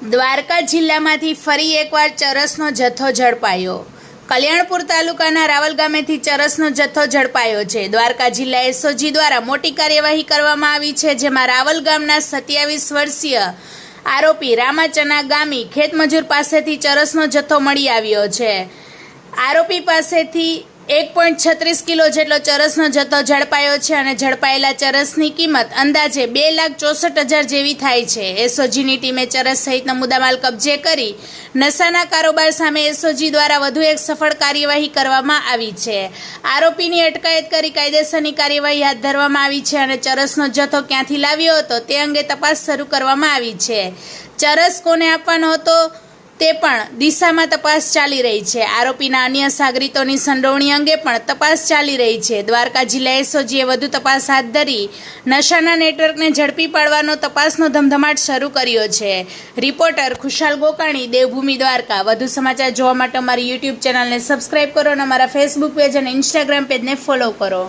દ્વારકા જિલ્લામાંથી ફરી એકવાર ચરસનો જથ્થો ઝડપાયો। કલ્યાણપુર તાલુકાના રાવલ ગામેથી ચરસનો જથ્થો ઝડપાયો છે। દ્વારકા જિલ્લા એસઓજી દ્વારા મોટી કાર્યવાહી કરવામાં આવી છે, જેમાં રાવલ ગામના 27 વર્ષીય આરોપી રામાચના ગામી ખેતમજૂર પાસેથી ચરસનો જથ્થો મળી આવ્યો છે। આરોપી પાસેથી 1.36 કિલો જેટલો ચરસનો જથ્થો ઝડપાયો છે અને ઝડપાયેલા ચરસની કિંમત અંદાજે 2,64,000 જેવી થાય છે। એસઓજીની ટીમે ચરસ સહિતનો મુદ્દામાલ કબજે કરી નશાના કારોબાર સામે એસઓજી દ્વારા વધુ એક સફળ કાર્યવાહી કરવામાં આવી છે। આરોપીની અટકાયત કરી કાયદેસરની કાર્યવાહી હાથ ધરવામાં આવી છે અને ચરસનો જથ્થો ક્યાંથી લાવ્યો હતો તે અંગે તપાસ શરૂ કરવામાં આવી છે। ચરસ કોને આપવાનો હતો તે પણ દિશામાં તપાસ ચાલી રહી છે। આરોપીના અન્ય સાગરીતોની સંડોવણી અંગે પણ તપાસ ચાલી રહી છે। દ્વારકા જિલ્લા એસઓજીએ વધુ તપાસ હાથ ધરી નશાના નેટવર્કને ઝડપી પાડવાનો તપાસનો ધમધમાટ શરૂ કર્યો છે। રિપોર્ટર ખુશાલ ગોકાણી, દેવભૂમિ દ્વારકા। વધુ સમાચાર જોવા માટે અમારી યુટ્યુબ ચેનલને સબસ્ક્રાઇબ કરો અને અમારા ફેસબુક પેજ અને ઇન્સ્ટાગ્રામ પેજને ફોલો કરો।